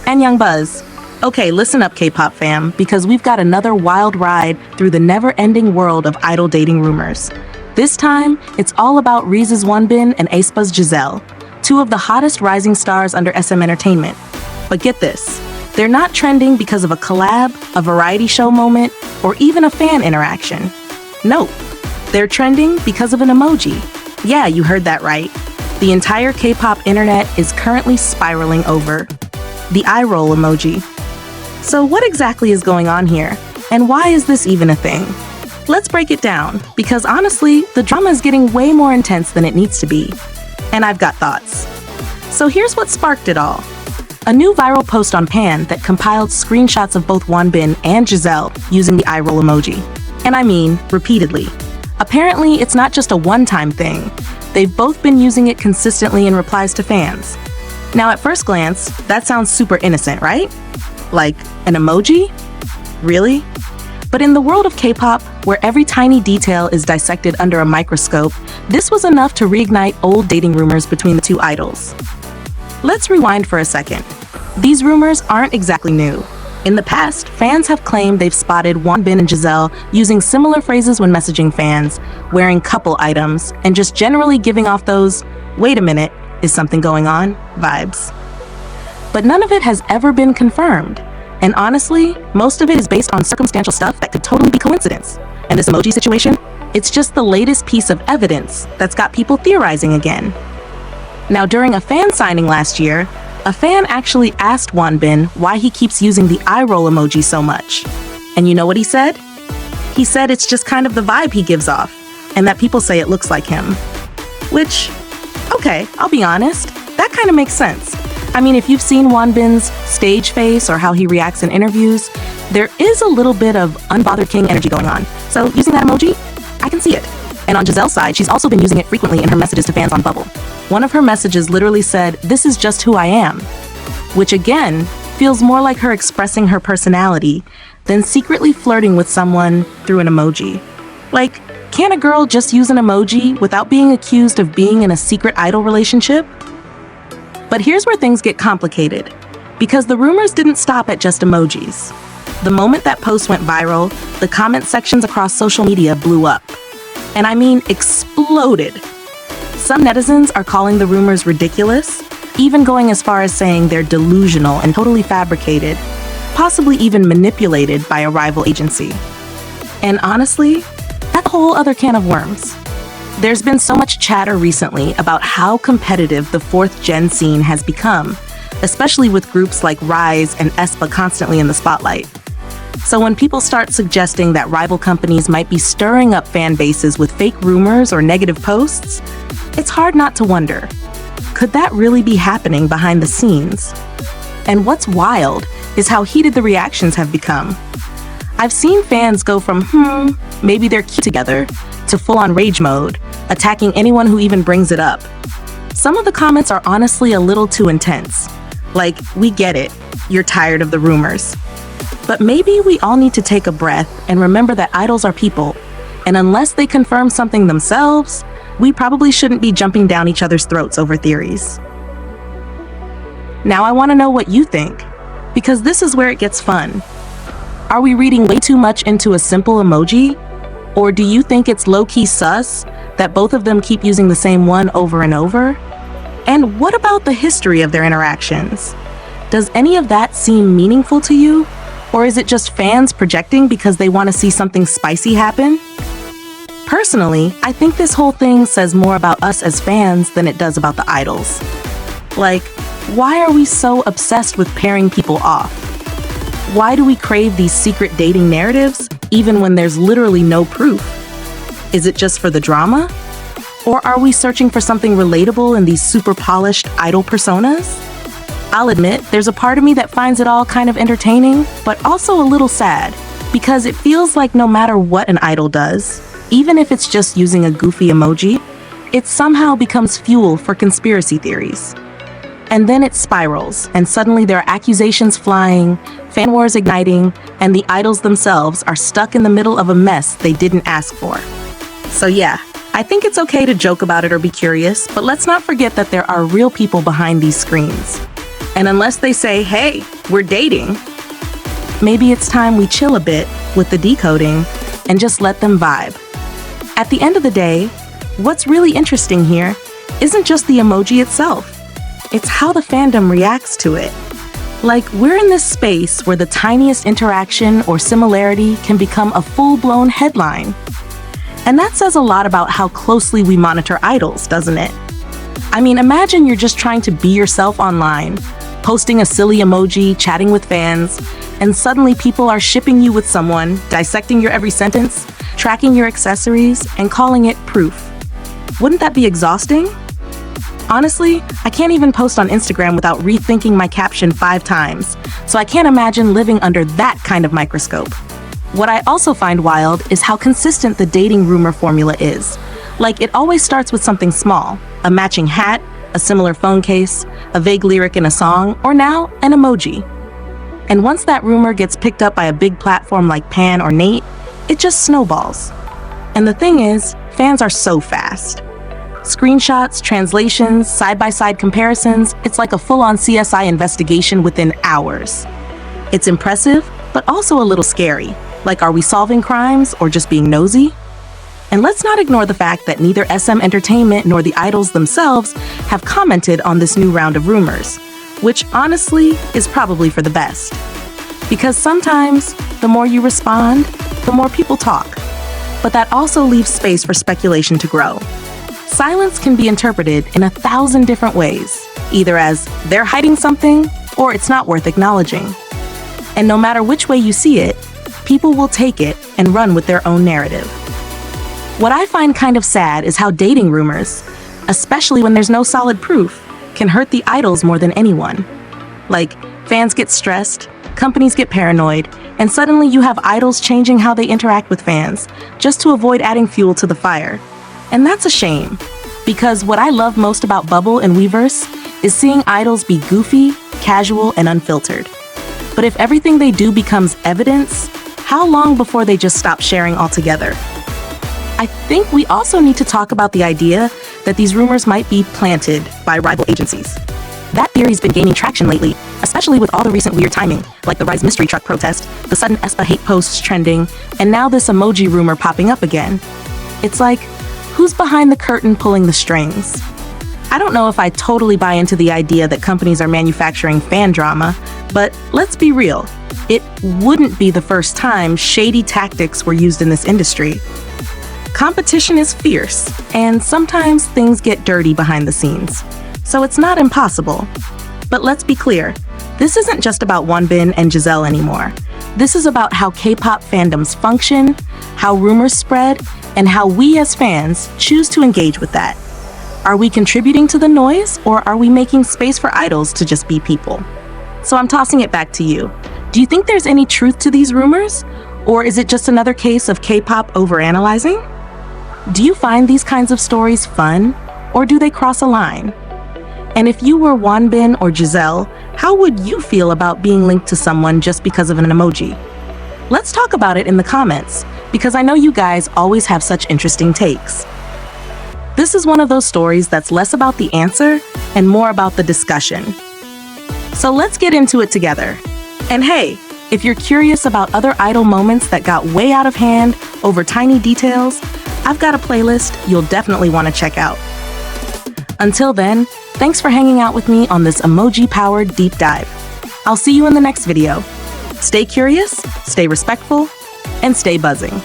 And Young Buzz. Okay, listen up, K-pop fam, because we've got another wild ride through the never-ending world of idol dating rumors. This time, it's all about RIIZE's Wonbin and aespa's Giselle, two of the hottest rising stars under SM Entertainment. But get this, they're not trending because of a collab, a variety show moment, or even a fan interaction. Nope, they're trending because of an emoji. Yeah, you heard that right. The entire K-pop internet is currently spiraling over the eye roll emoji. So what exactly is going on here? And why is this even a thing? Let's break it down, because honestly, the drama is getting way more intense than it needs to be. And I've got thoughts. So here's what sparked it all. A new viral post on Pan that compiled screenshots of both Wonbin and Giselle using the eye roll emoji. And I mean, repeatedly. Apparently, it's not just a one-time thing. They've both been using it consistently in replies to fans. Now, at first glance, that sounds super innocent, right? Like an emoji? Really? But in the world of K-pop, where every tiny detail is dissected under a microscope, this was enough to reignite old dating rumors between the two idols. Let's rewind for a second. These rumors aren't exactly new. In the past, fans have claimed they've spotted Wonbin and Giselle using similar phrases when messaging fans, wearing couple items, and just generally giving off those, "wait a minute, is something going on?" vibes. But none of it has ever been confirmed. And honestly, most of it is based on circumstantial stuff that could totally be coincidence. And this emoji situation, it's just the latest piece of evidence that's got people theorizing again. Now, during a fan signing last year, a fan actually asked Wonbin why he keeps using the eye roll emoji so much. And you know what he said? He said it's just kind of the vibe he gives off, and that people say it looks like him. Which, okay, I'll be honest, that kind of makes sense. I mean, if you've seen Wonbin's stage face or how he reacts in interviews, there is a little bit of unbothered king energy going on. So using that emoji, I can see it. And on Giselle's side, she's also been using it frequently in her messages to fans on Bubble. One of her messages literally said, "This is just who I am," which again, feels more like her expressing her personality than secretly flirting with someone through an emoji. Like, can a girl just use an emoji without being accused of being in a secret idol relationship? But here's where things get complicated, because the rumors didn't stop at just emojis. The moment that post went viral, the comment sections across social media blew up. And I mean exploded. Some netizens are calling the rumors ridiculous, even going as far as saying they're delusional and totally fabricated, possibly even manipulated by a rival agency. And honestly, that's a whole other can of worms. There's been so much chatter recently about how competitive the fourth gen scene has become, especially with groups like RIIZE and aespa constantly in the spotlight. So when people start suggesting that rival companies might be stirring up fan bases with fake rumors or negative posts, it's hard not to wonder, could that really be happening behind the scenes? And what's wild is how heated the reactions have become. I've seen fans go from, maybe they're cute together, to full-on rage mode, attacking anyone who even brings it up. Some of the comments are honestly a little too intense. Like, we get it, you're tired of the rumors. But maybe we all need to take a breath and remember that idols are people, and unless they confirm something themselves, we probably shouldn't be jumping down each other's throats over theories. Now I want to know what you think, because this is where it gets fun. Are we reading way too much into a simple emoji? Or do you think it's low-key sus that both of them keep using the same one over and over? And what about the history of their interactions? Does any of that seem meaningful to you? Or is it just fans projecting because they want to see something spicy happen? Personally, I think this whole thing says more about us as fans than it does about the idols. Like, why are we so obsessed with pairing people off? Why do we crave these secret dating narratives, even when there's literally no proof? Is it just for the drama? Or are we searching for something relatable in these super polished idol personas? I'll admit, there's a part of me that finds it all kind of entertaining, but also a little sad, because it feels like no matter what an idol does, even if it's just using a goofy emoji, it somehow becomes fuel for conspiracy theories. And then it spirals, and suddenly there are accusations flying, fan wars igniting, and the idols themselves are stuck in the middle of a mess they didn't ask for. So yeah, I think it's okay to joke about it or be curious, but let's not forget that there are real people behind these screens. And unless they say, hey, we're dating, maybe it's time we chill a bit with the decoding and just let them vibe. At the end of the day, what's really interesting here isn't just the emoji itself. It's how the fandom reacts to it. Like, we're in this space where the tiniest interaction or similarity can become a full-blown headline. And that says a lot about how closely we monitor idols, doesn't it? I mean, imagine you're just trying to be yourself online, posting a silly emoji, chatting with fans, and suddenly people are shipping you with someone, dissecting your every sentence, tracking your accessories, and calling it proof. Wouldn't that be exhausting? Honestly, I can't even post on Instagram without rethinking my caption 5 times, so I can't imagine living under that kind of microscope. What I also find wild is how consistent the dating rumor formula is. Like, it always starts with something small, a matching hat, a similar phone case, a vague lyric in a song, or now, an emoji. And once that rumor gets picked up by a big platform like Pan or Nate, it just snowballs. And the thing is, fans are so fast. Screenshots, translations, side-by-side comparisons, it's like a full-on CSI investigation within hours. It's impressive, but also a little scary. Like, are we solving crimes or just being nosy? And let's not ignore the fact that neither SM Entertainment nor the idols themselves have commented on this new round of rumors, which honestly is probably for the best. Because sometimes, the more you respond, the more people talk. But that also leaves space for speculation to grow. Silence can be interpreted in 1,000 different ways, either as they're hiding something or it's not worth acknowledging. And no matter which way you see it, people will take it and run with their own narrative. What I find kind of sad is how dating rumors, especially when there's no solid proof, can hurt the idols more than anyone. Like, fans get stressed, companies get paranoid, and suddenly you have idols changing how they interact with fans, just to avoid adding fuel to the fire. And that's a shame, because what I love most about Bubble and Weverse is seeing idols be goofy, casual, and unfiltered. But if everything they do becomes evidence, how long before they just stop sharing altogether? I think we also need to talk about the idea that these rumors might be planted by rival agencies. That theory's been gaining traction lately, especially with all the recent weird timing, like the RIIZE mystery truck protest, the sudden aespa hate posts trending, and now this emoji rumor popping up again. It's like, who's behind the curtain pulling the strings? I don't know if I totally buy into the idea that companies are manufacturing fan drama, but let's be real, it wouldn't be the first time shady tactics were used in this industry. Competition is fierce, and sometimes things get dirty behind the scenes, so it's not impossible. But let's be clear, this isn't just about Wonbin and Giselle anymore. This is about how K-pop fandoms function, how rumors spread, and how we as fans choose to engage with that. Are we contributing to the noise, or are we making space for idols to just be people? So I'm tossing it back to you. Do you think there's any truth to these rumors? Or is it just another case of K-pop overanalyzing? Do you find these kinds of stories fun, or do they cross a line? And if you were Wonbin or Giselle, how would you feel about being linked to someone just because of an emoji? Let's talk about it in the comments, because I know you guys always have such interesting takes. This is one of those stories that's less about the answer and more about the discussion. So let's get into it together. And hey, if you're curious about other idol moments that got way out of hand over tiny details, I've got a playlist you'll definitely want to check out. Until then, thanks for hanging out with me on this emoji-powered deep dive. I'll see you in the next video. Stay curious, stay respectful, and stay buzzing.